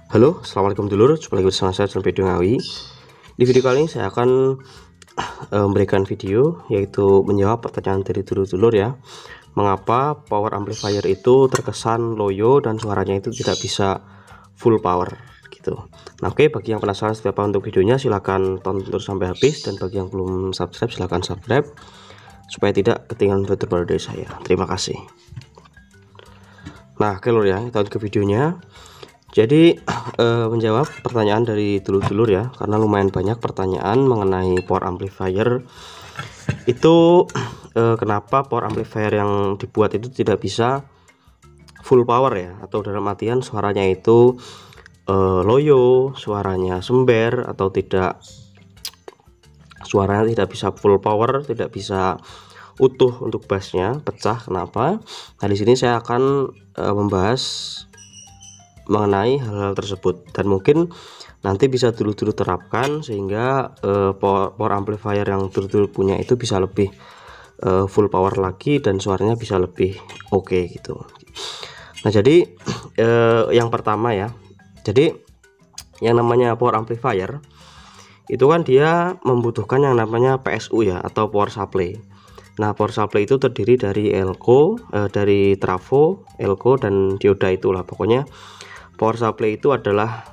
Halo, assalamualaikum dulur. Jumpa lagi bersama saya dalam video Ngawi. Di video kali ini saya akan memberikan video yaitu menjawab pertanyaan dari dulur-dulur ya. Mengapa power amplifier itu terkesan loyo dan suaranya itu tidak bisa full power gitu. Nah, oke, bagi yang penasaran seperti apa untuk videonya silahkan tonton terus sampai habis, dan bagi yang belum subscribe silahkan subscribe supaya tidak ketinggalan video terbaru dari saya. Terima kasih. Nah, oke lur ya, kita lanjut ke videonya. Jadi menjawab pertanyaan dari dulur-dulur ya, karena lumayan banyak pertanyaan mengenai power amplifier itu. Kenapa power amplifier yang dibuat itu tidak bisa full power ya, atau dalam artian suaranya itu loyo, suaranya sember, atau tidak, suaranya tidak bisa full power, tidak bisa utuh untuk bassnya, pecah. Kenapa? Nah, di sini saya akan membahas mengenai hal-hal tersebut, dan mungkin nanti bisa dulu terapkan sehingga power amplifier yang dulu punya itu bisa lebih full power lagi dan suaranya bisa lebih oke gitu. Nah, jadi yang pertama ya, jadi yang namanya power amplifier itu kan dia membutuhkan yang namanya PSU ya, atau power supply. Nah, power supply itu terdiri dari elko, dari trafo, elko, dan dioda. Itulah pokoknya power supply itu adalah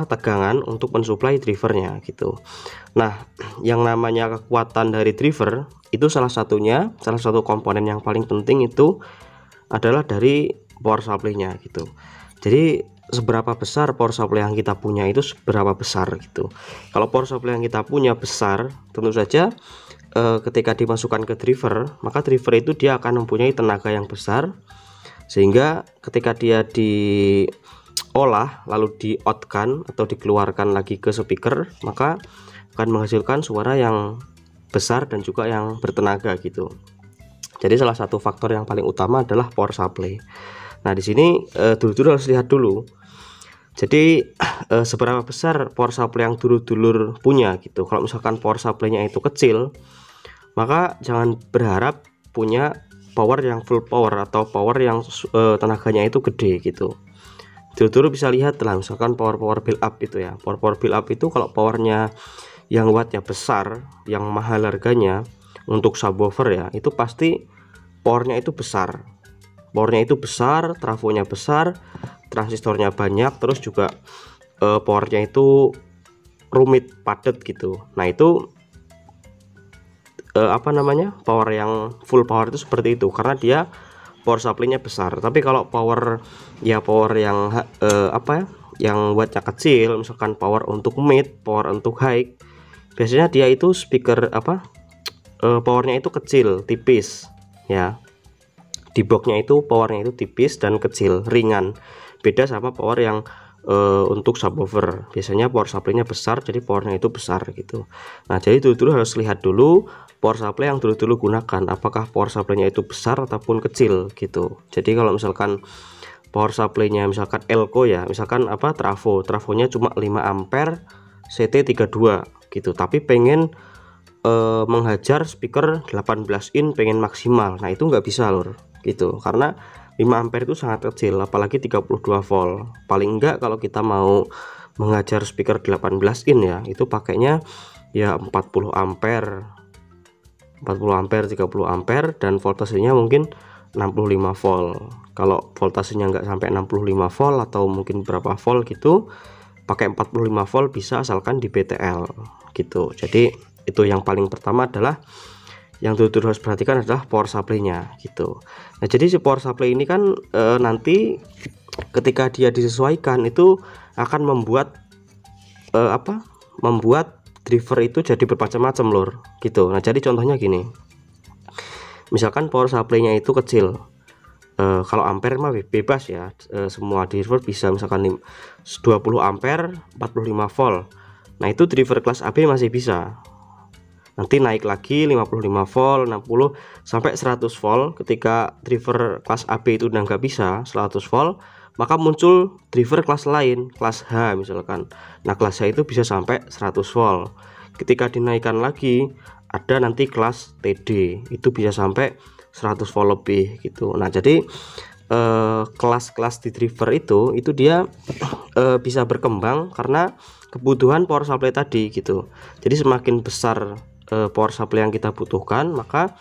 tegangan untuk mensuplai drivernya gitu. Nah, yang namanya kekuatan dari driver itu salah satu komponen yang paling penting itu adalah dari power supply-nya gitu. Jadi seberapa besar power supply yang kita punya itu seberapa besar gitu. Kalau power supply yang kita punya besar, tentu saja ketika dimasukkan ke driver, maka driver itu dia akan mempunyai tenaga yang besar, sehingga ketika dia diolah lalu di-outkan atau dikeluarkan lagi ke speaker, maka akan menghasilkan suara yang besar dan juga yang bertenaga gitu. Jadi salah satu faktor yang paling utama adalah power supply. Nah, di sini dulur-dulur harus lihat dulu. Jadi seberapa besar power supply yang dulur-dulur punya gitu. Kalau misalkan power supply-nya itu kecil, maka jangan berharap punya power yang full power atau power yang tenaganya itu gede gitu. Dulu bisa lihat lah, misalkan power build up itu ya. Power build up itu kalau powernya yang wattnya besar, yang mahal harganya untuk subwoofer ya, itu pasti powernya itu besar. Powernya itu besar, trafonya besar, transistornya banyak, terus juga powernya itu rumit, padat gitu. Nah, itu power yang full power itu seperti itu, karena dia power supply-nya besar. Tapi kalau power yang yang wattnya kecil, misalkan power untuk mid, power untuk high, biasanya dia itu speaker powernya itu kecil, tipis ya. Di boxnya itu powernya itu tipis dan kecil, ringan. Beda sama power yang untuk subwoofer, biasanya power supply-nya besar, jadi powernya itu besar gitu. Nah, jadi dulu harus lihat dulu power supply yang dulu gunakan, apakah power supply-nya itu besar ataupun kecil gitu. Jadi kalau misalkan power supply-nya misalkan elko ya, misalkan trafonya cuma 5 ampere CT32 gitu, tapi pengen menghajar speaker 18 in, pengen maksimal, nah itu nggak bisa lur gitu, karena 5 ampere itu sangat kecil, apalagi 32 volt. Paling enggak kalau kita mau mengajar speaker 18 in ya, itu pakainya ya 40 ampere, 30 ampere, dan voltasenya mungkin 65 volt. Kalau voltasenya nggak sampai 65 volt atau mungkin berapa volt gitu, pakai 45 volt bisa, asalkan di BTL gitu. Jadi itu yang paling pertama adalah yang dulu harus perhatikan adalah power supply-nya gitu. Nah, jadi si power supply ini kan nanti ketika dia disesuaikan itu akan membuat driver itu jadi bermacam-macam lur gitu. Nah, jadi contohnya gini, misalkan power supply-nya itu kecil, kalau ampere mah bebas ya, semua driver bisa, misalkan 20 ampere 45 volt. Nah, itu driver kelas AB masih bisa. Nanti naik lagi 55 volt, 60 sampai 100 volt. Ketika driver kelas AB itu udah nggak bisa 100 volt, maka muncul driver kelas lain, kelas H misalkan. Nah, kelas H itu bisa sampai 100 volt. Ketika dinaikkan lagi ada nanti kelas TD, itu bisa sampai 100 volt lebih gitu. Nah, jadi kelas-kelas di driver itu dia bisa berkembang karena kebutuhan power supply tadi gitu. Jadi semakin besar power supply yang kita butuhkan, maka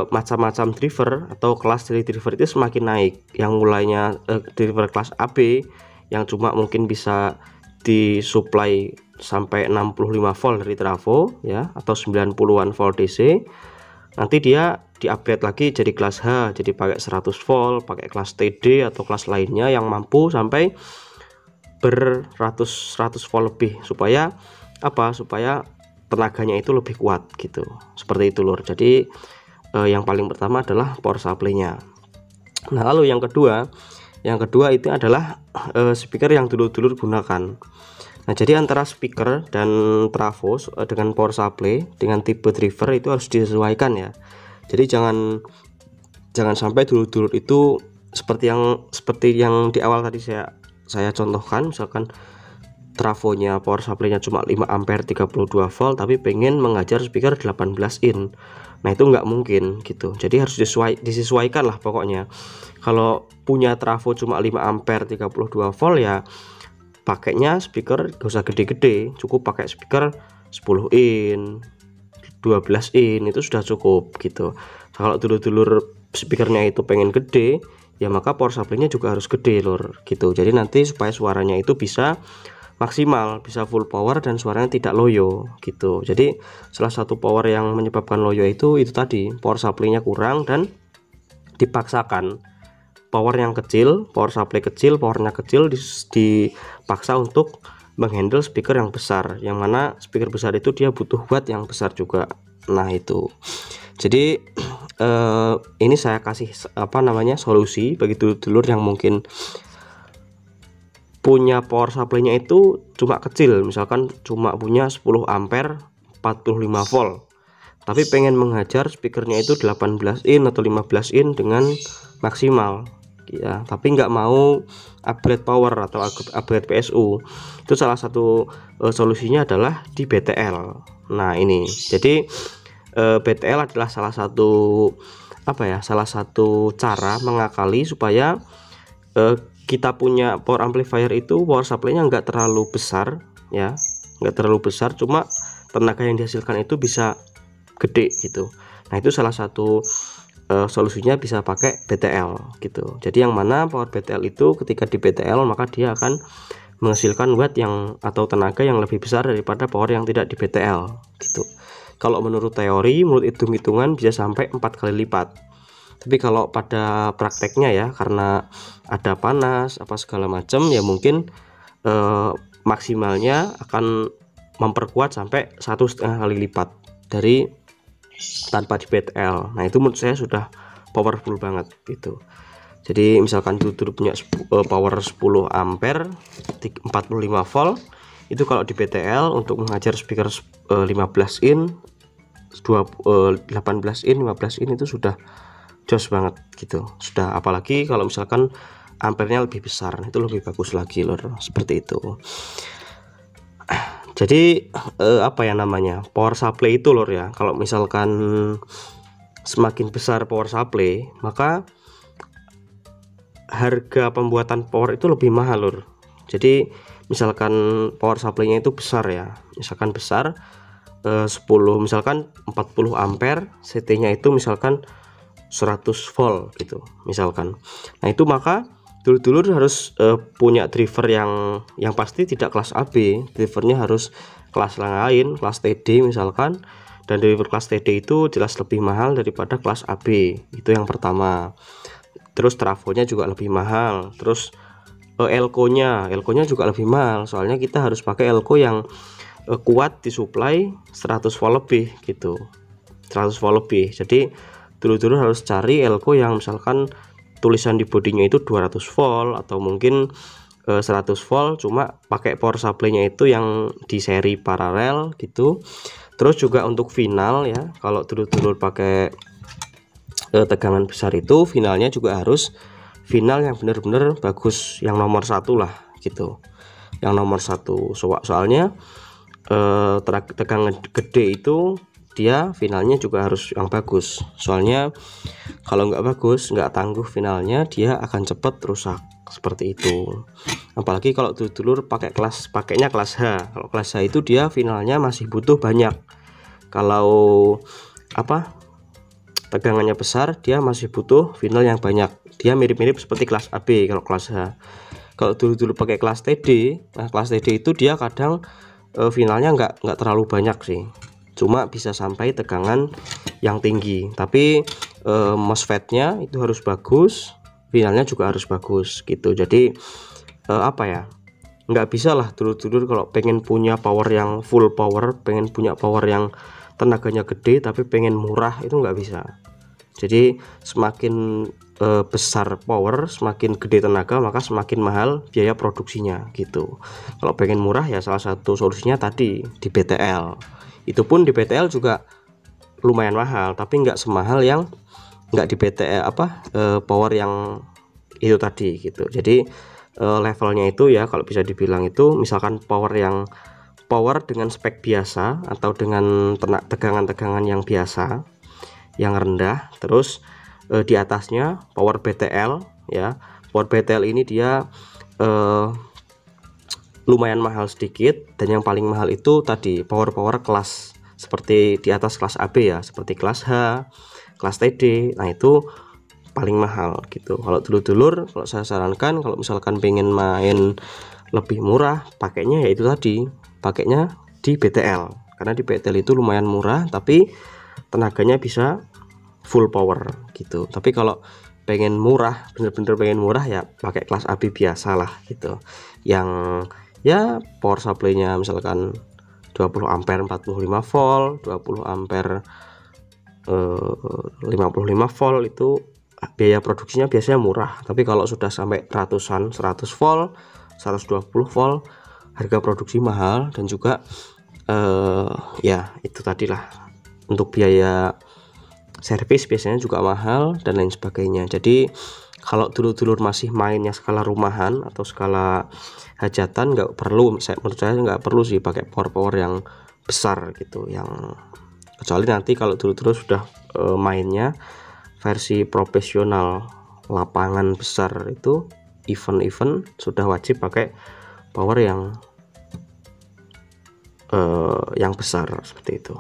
macam-macam driver atau kelas dari driver itu semakin naik. Yang mulainya driver kelas AB yang cuma mungkin bisa disuplai sampai 65 volt dari trafo ya, atau 90-an volt DC. Nanti dia di-upgrade lagi jadi kelas H, jadi pakai 100 volt, pakai kelas TD atau kelas lainnya yang mampu sampai beratus volt lebih, supaya apa? Supaya tenaganya itu lebih kuat gitu. Seperti itu lur. Jadi yang paling pertama adalah power supply-nya. Nah, lalu yang kedua itu adalah speaker yang dulur-dulur gunakan. Nah, jadi antara speaker dan trafo dengan power supply dengan tipe driver itu harus disesuaikan ya. Jadi jangan sampai dulur-dulur itu seperti yang di awal tadi saya contohkan, misalkan trafonya power supply-nya cuma 5 ampere 32 volt tapi pengen mengajar speaker 18 in. Nah, itu nggak mungkin gitu. Jadi harus disesuaikan lah pokoknya. Kalau punya trafo cuma 5 ampere 32 volt ya pakainya speaker gak usah gede-gede, cukup pakai speaker 10 in 12 in itu sudah cukup gitu. Kalau dulur-dulur speakernya itu pengen gede ya maka power supply-nya juga harus gede lur gitu. Jadi nanti supaya suaranya itu bisa maksimal, bisa full power dan suaranya tidak loyo gitu. Jadi salah satu power yang menyebabkan loyo itu tadi power supply-nya kurang dan dipaksakan power yang kecil, power supply kecil, powernya kecil dipaksa untuk menghandle speaker yang besar, yang mana speaker besar itu dia butuh watt yang besar juga. Nah, itu jadi ini saya kasih solusi bagi dulur-dulur yang mungkin punya power supply-nya itu cuma kecil, misalkan cuma punya 10 ampere 45 volt tapi pengen menghajar speakernya itu 18 in atau 15 in dengan maksimal ya, tapi nggak mau upgrade power atau upgrade PSU. Itu salah satu solusinya adalah di BTL. Nah, ini jadi BTL adalah salah satu cara mengakali supaya kita punya power amplifier itu power supply-nya nggak terlalu besar ya, nggak terlalu besar, cuma tenaga yang dihasilkan itu bisa gede gitu. Nah, itu salah satu solusinya bisa pakai BTL gitu. Jadi yang mana power BTL itu ketika di BTL maka dia akan menghasilkan watt yang atau tenaga yang lebih besar daripada power yang tidak di BTL gitu. Kalau menurut teori, menurut hitung-hitungan bisa sampai 4 kali lipat. Tapi kalau pada prakteknya ya, karena ada panas apa segala macam ya, mungkin maksimalnya akan memperkuat sampai 1,5 kali lipat dari tanpa di BTL. Nah, itu menurut saya sudah powerful banget gitu. Jadi misalkan dulu punya power 10 ampere 45 volt, itu kalau di BTL untuk mengajar speaker 15 in 18 in 15 in itu sudah jos banget gitu. Sudah, apalagi kalau misalkan ampernya lebih besar, itu lebih bagus lagi lor, seperti itu. Jadi power supply itu lor ya, kalau misalkan semakin besar power supply maka harga pembuatan power itu lebih mahal lor. Jadi misalkan power supply-nya itu besar ya, misalkan besar misalkan 40 ampere, CT-nya itu misalkan 100 volt gitu misalkan. Nah, itu maka dulur-dulur harus punya driver yang pasti tidak kelas AB, drivernya harus kelas lain, kelas TD misalkan. Dan driver kelas TD itu jelas lebih mahal daripada kelas AB, itu yang pertama. Terus trafonya juga lebih mahal, terus elko-nya juga lebih mahal, soalnya kita harus pakai elko yang kuat disuplai 100 volt lebih gitu, 100 volt lebih. Jadi dulur-dulur harus cari elko yang misalkan tulisan di bodinya itu 200 volt atau mungkin 100 volt, cuma pakai power supply-nya itu yang di seri paralel gitu. Terus juga untuk final ya, kalau dulur-dulur pakai tegangan besar itu finalnya juga harus final yang benar-benar bagus, yang nomor 1 lah gitu, yang nomor 1. Soalnya tegangan gede itu dia finalnya juga harus yang bagus. Soalnya kalau nggak bagus, nggak tangguh finalnya, dia akan cepet rusak seperti itu. Apalagi kalau dulur pakainya kelas H. Kalau kelas H itu dia finalnya masih butuh banyak. Kalau tegangannya besar, dia masih butuh final yang banyak. Dia mirip-mirip seperti kelas AB kalau kelas H. Kalau dulu pakai kelas TD, nah kelas TD itu dia kadang finalnya nggak terlalu banyak sih, cuma bisa sampai tegangan yang tinggi. Tapi MOSFET-nya itu harus bagus, finalnya juga harus bagus gitu. Jadi nggak bisa lah dulur-dulur kalau pengen punya power yang full power, pengen punya power yang tenaganya gede tapi pengen murah, itu nggak bisa. Jadi semakin besar power, semakin gede tenaga, maka semakin mahal biaya produksinya gitu. Kalau pengen murah ya salah satu solusinya tadi di BTL. Itu pun di BTL juga lumayan mahal, tapi nggak semahal yang nggak di BTL power yang itu tadi gitu. Jadi levelnya itu ya kalau bisa dibilang itu misalkan power dengan spek biasa atau dengan tegangan-tegangan yang biasa, yang rendah, terus di atasnya power BTL ya. Power BTL ini dia lumayan mahal sedikit, dan yang paling mahal itu tadi power kelas seperti di atas kelas AB ya, seperti kelas H, kelas TD. Nah itu paling mahal gitu. Kalau dulur-dulur, kalau saya sarankan kalau misalkan pengen main lebih murah, pakainya ya itu tadi, pakainya di BTL, karena di BTL itu lumayan murah tapi tenaganya bisa full power gitu. Tapi kalau pengen murah, bener-bener pengen murah ya pakai kelas AB biasa lah gitu, yang ya power supply-nya misalkan 20 ampere 45 volt, 20 ampere 55 volt, itu biaya produksinya biasanya murah. Tapi kalau sudah sampai ratusan, 100 volt, 120 volt, harga produksi mahal. Dan juga ya itu tadilah, untuk biaya servis biasanya juga mahal dan lain sebagainya. Jadi kalau dulur-dulur masih mainnya skala rumahan atau skala hajatan, menurut saya nggak perlu sih pakai power yang besar gitu, yang kecuali nanti kalau dulur-dulur sudah mainnya versi profesional lapangan besar, itu event sudah wajib pakai power yang besar seperti itu.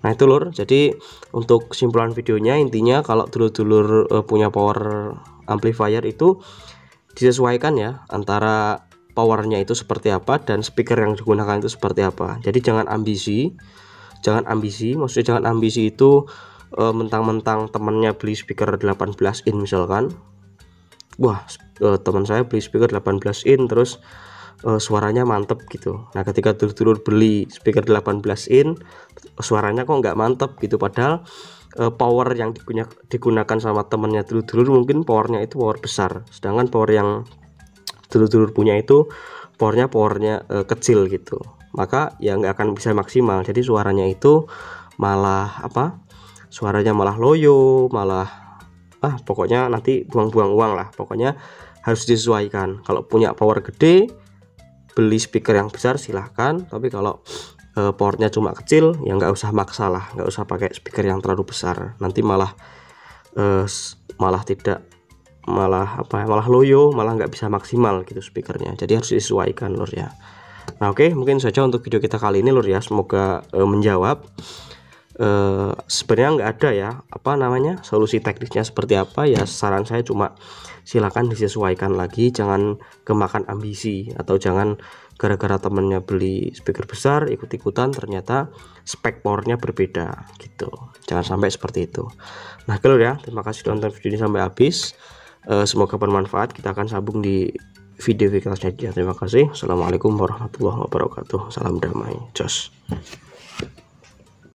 Nah itu lur, jadi untuk kesimpulan videonya intinya kalau dulur-dulur punya power amplifier itu disesuaikan ya, antara powernya itu seperti apa dan speaker yang digunakan itu seperti apa. Jadi jangan ambisi, maksudnya jangan ambisi itu mentang-mentang temennya beli speaker 18 in misalkan, wah teman saya beli speaker 18 in terus suaranya mantep gitu. Nah ketika dulur-dulur beli speaker 18 in, suaranya kok nggak mantep gitu, padahal power yang digunakan sama temennya dulur-dulur mungkin powernya itu power besar, sedangkan power yang dulur-dulur punya itu powernya kecil gitu, maka ya nggak akan bisa maksimal. Jadi suaranya itu malah suaranya malah loyo, malah pokoknya nanti buang-buang uang lah. Pokoknya harus disesuaikan. Kalau punya power gede, beli speaker yang besar silahkan, tapi kalau powernya cuma kecil ya nggak usah maksa lah, nggak usah pakai speaker yang terlalu besar, nanti malah loyo, malah nggak bisa maksimal gitu speakernya. Jadi harus disesuaikan lur ya. Nah oke, mungkin saja untuk video kita kali ini lur ya, semoga menjawab. Sebenarnya nggak ada ya solusi teknisnya seperti apa ya. Saran saya cuma silakan disesuaikan lagi, jangan kemakan ambisi, atau jangan gara-gara temennya beli speaker besar ikut-ikutan ternyata spek powernya berbeda gitu. Jangan sampai seperti itu. Nah kalau ya, terima kasih sudah nonton video ini sampai habis. Semoga bermanfaat. Kita akan sambung di video selanjutnya. Terima kasih. Assalamualaikum warahmatullahi wabarakatuh. Salam damai. Jos.